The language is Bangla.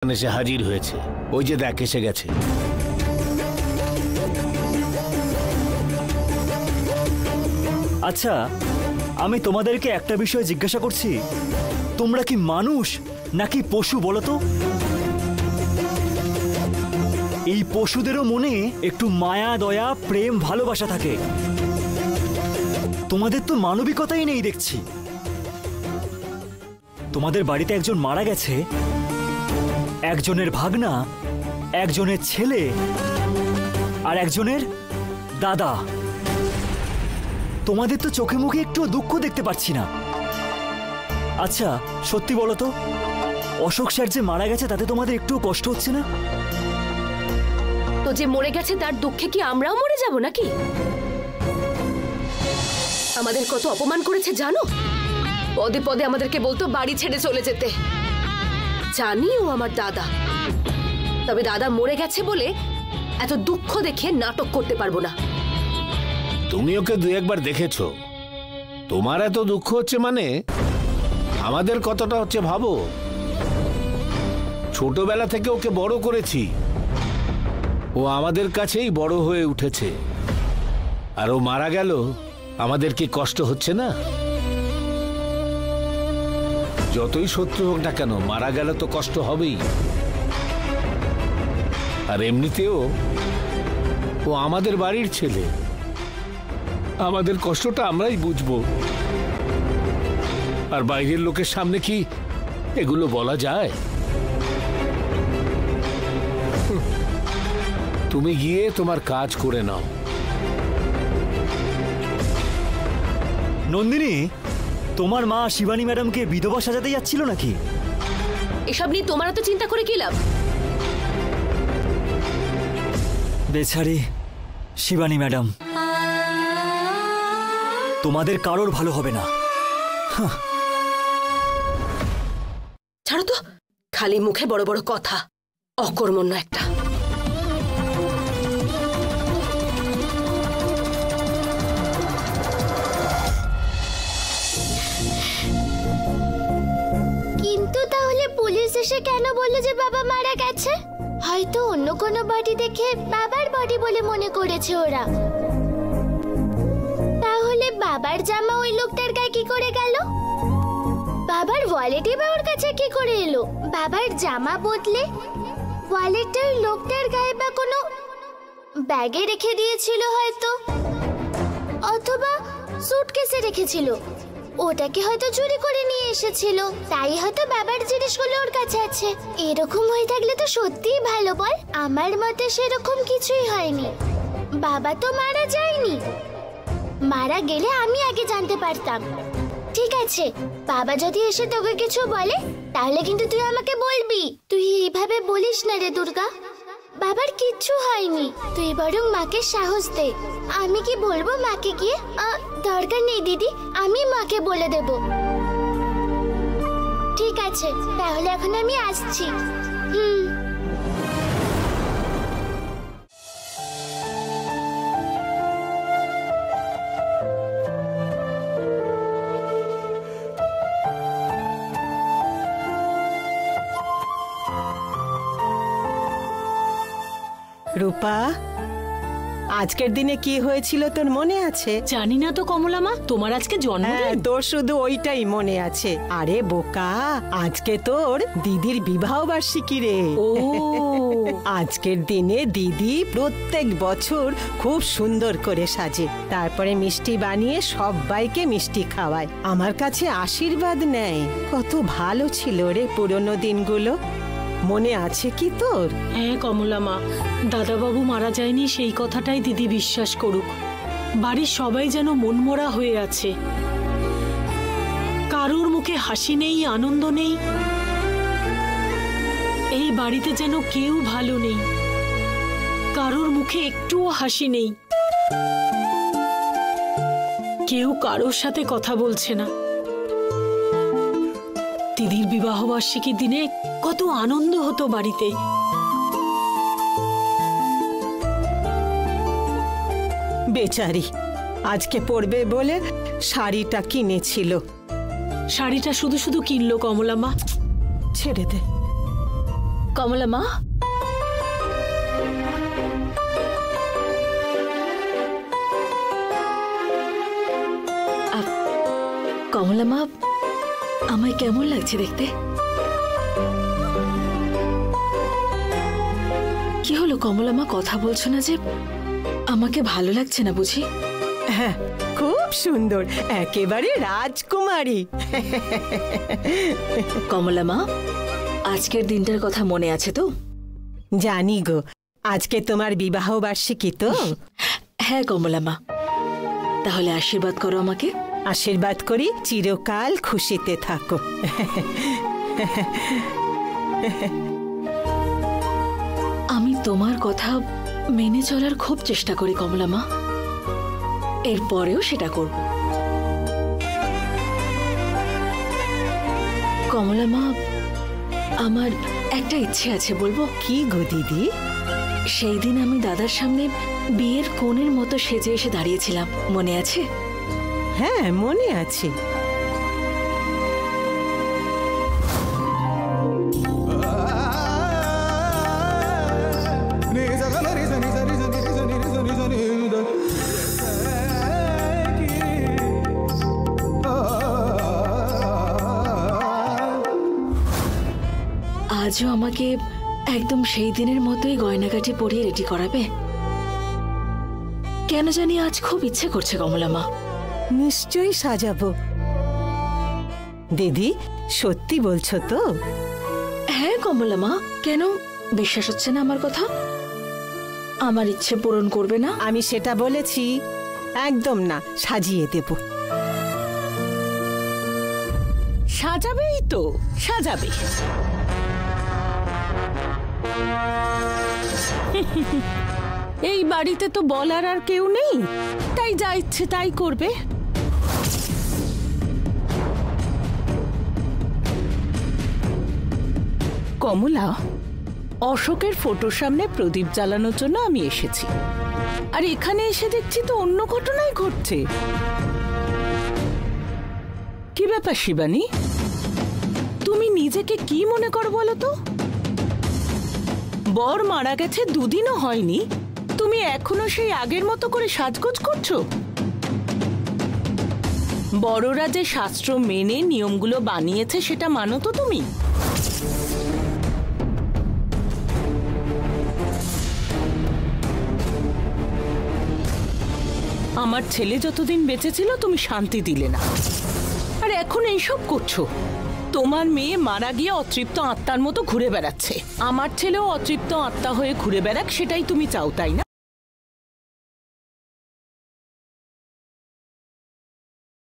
এসে হাজির হয়েছে। ওই যে দেখ এসে গেছে। আচ্ছা, আমি তোমাদেরকে একটা বিষয় জিজ্ঞাসা করছি, তোমরা কি মানুষ নাকি পশু বলো তো? এই পশুদেরও মনে একটু মায়া, দয়া, প্রেম, ভালোবাসা থাকে। তোমাদের তো মানবিকতাই নেই দেখছি। তোমাদের বাড়িতে একজন মারা গেছে, একজনের ভাগনা, একজনের ছেলে আর একজনের দাদা। তোমাদের তো চোখে মুখে একটু দুঃখ দেখতে পাচ্ছি না। আচ্ছা সত্যি বলো তো, অশোক স্যার যে মারা গেছে তাতে তোমাদের একটু কষ্ট হচ্ছে না? তো যে মরে গেছে তার দুঃখে কি আমরাও মরে যাব নাকি? আমাদের কত অপমান করেছে জানো? পদে পদে আমাদেরকে বলতো বাড়ি ছেড়ে চলে যেতে। জানি ও আমার দাদা, তবে দাদা মরে গেছে বলে এত দুঃখ দেখে নাটক করতে পারবো না। তুমি ওকে দুই একবার দেখেছো, তোমার এত দুঃখ হচ্ছে মানে আমাদের কতটা হচ্ছে ভাবো। ছোটবেলা থেকে ওকে বড় করেছি, ও আমাদের কাছেই বড় হয়ে উঠেছে, আর ও মারা গেল, আমাদের কি কষ্ট হচ্ছে না? যতই শত্রু হোক না কেন, মারা গেলে তো কষ্ট হবেই। আর এমনিতেও ও আমাদের বাড়ির ছেলে, আমাদের কষ্টটা আমরাই বুঝবো। আর বাইরের লোকের সামনে কি এগুলো বলা যায়? তুমি গিয়ে তোমার কাজ করে নাও। নন্দিনী, তোমার মা শিবানী ম্যাডামকে বিধবা সাজাতে যাচ্ছিল নাকি? এসব নিয়ে তোমার তো চিন্তা করে কি লাভ? বেচারি শিবানী ম্যাডাম, তোমাদের কারোর ভালো হবে না। ছাড়ো তো, খালি মুখে বড় বড় কথা, অকর্মণ্য একটা। কিন্তু তাহলে পুলিশ এসে কেন বলল যে বাবা মারা গেছে? হয়তো অন্য কোনো বডি দেখে বাবার বডি বলে মনে করেছে ওরা। তাহলে বাবার জামা ওই লোকটার গায়ে কি করে গেল? বাবার ওয়ালেটই বা ওর কাছে কি করে এলো? বাবার জামা বদলে ওয়ালেটটা ওই লোকটার গায়ে বা কোনো ব্যাগে রেখে দিয়েছিল হয়তো, অথবা সুটকেসে রেখেছিল। ওটাকে হয়তো চুরি করে নিয়ে এসেছিল, তাই হয়তো বাবার জিনিসগুলো ওর কাছে আছে। এরকম হয়ে থাকলে তো সত্যিই ভালো বল। আমার মতে সেরকম কিছুই হয়নি। বাবা তো মারা যায়নি, মারা গেলে আমি আগে জানতে পারতাম। ঠিক আছে, বাবা যদি এসে তোকে কিছু বলে তাহলে কিন্তু তুই আমাকে বলবি। তুই এইভাবে বলিস না রে দুর্গা, বাবার কিচ্ছু হয়নি। তুই বরং মাকে সাহস দে। আমি কি বলবো মাকে গিয়ে? দরকার নেই দিদি, আমি মাকে বলে দেব। ঠিক আছে, তাহলে এখন আমি আসছি। রূপা, আজকের দিনে কি হয়েছিল তোর মনে আছে? জানি না তো কমলা মা, তোমার আজকে জন্মদিন? তোর শুধু ওইটাই মনে আছে। আরে বোকা, আজকে তোর দিদির বিবাহ বার্ষিকী রে। ও আজকের দিনে দিদি প্রত্যেক বছর খুব সুন্দর করে সাজে, তারপরে মিষ্টি বানিয়ে সবাইকে মিষ্টি খাওয়ায়, আমার কাছে আশীর্বাদ নেয়। কত ভালো ছিল রে পুরনো দিনগুলো, মনে আছে কি তোর? হ্যাঁ কমলা মা, দাদাবাবু মারা যায়নি সেই কথাটাই দিদি বিশ্বাস করুক। বাড়ির সবাই যেন মনমরা হয়ে আছে, কারোর মুখে হাসি নেই, আনন্দ নেই। এই বাড়িতে যেন কেউ ভালো নেই, কারোর মুখে একটুও হাসি নেই, কেউ কারোর সাথে কথা বলছে না। দিদির বিবাহ বার্ষিকীর দিনে কত আনন্দ হতো বাড়িতে। বেচারি আজকে পরবে বলে শাড়িটা কিনেছিল। শাড়িটা শুধু শুধু কিনলো কমলা মা। ছেড়ে দে, কমলা মা, কমলা মা, আমায় কেমন লাগছে দেখতে? কি হলো কমলা মা, কথা বলছো না যে? আমাকে ভালো লাগছে না বুঝি? হ্যাঁ, খুব সুন্দর, একেবারে রাজকুমারী। কমলা মা, আজকের দিনটার কথা মনে আছে তো? জানি গো, আজকে তোমার বিবাহ বার্ষিকী তো? হ্যাঁ কমলা মা, তাহলে আশীর্বাদ করো আমাকে। আশীর্বাদ করি চিরকাল খুশিতে থাকো। আমি তোমার কথা মেনে চলার খুব চেষ্টা করি কমলা মা, এরপরেও সেটা করব। কমলা মা, আমার একটা ইচ্ছে আছে, বলবো? কি গো দিদি? সেই দিন আমি দাদার সামনে বিয়ের কনের মতো সেজে এসে দাঁড়িয়েছিলাম, মনে আছে? হ্যাঁ, মনে আছে। আজও আমাকে একদম সেই দিনের মতোই গয়নাগাটি পরিয়ে রেডি করাবে? কেন জানি আজ খুব ইচ্ছে করছে কমলা মা। নিশ্চয়ই সাজাবো। দিদি, সত্যি বলছো তো? হ্যাঁ কমলা মা, কেন বিশ্বাস হচ্ছে না আমার কথা? আমার ইচ্ছে পূরণ করবে না? আমি সেটা বলেছি? একদম না, সাজিয়ে দেব। সাজাবেই তো, সাজাবে। এই বাড়িতে তো বলার আর কেউ নেই, তাই যা ইচ্ছে তাই করবে। কমলা, অশোকের ফটোর সামনে প্রদীপ জ্বালানোর জন্য আমি এসেছি, আর এখানে এসে দেখছি তো অন্য ঘটনাই ঘটছে। কি ব্যাপার শিবানী, তুমি নিজেকে কি মনে করো বলো তো? বর মারা গেছে দুদিনও হয়নি, তুমি এখনো সেই আগের মতো করে সাজগোজ করছো? বড়রা যে শাস্ত্র মেনে নিয়মগুলো বানিয়েছে সেটা মানো তো তুমি? আমার ছেলে যতদিন বেঁচে ছিল তুমি শান্তি দিলে না, আর এখন এইসব করছো। তোমার মেয়ে মারা গিয়ে অতৃপ্ত আত্মার মতো ঘুরে বেড়াচ্ছে, আমার ছেলেও অতৃপ্ত আত্মা হয়ে ঘুরে বেড়াক, সেটাই তুমি চাও, তাই না?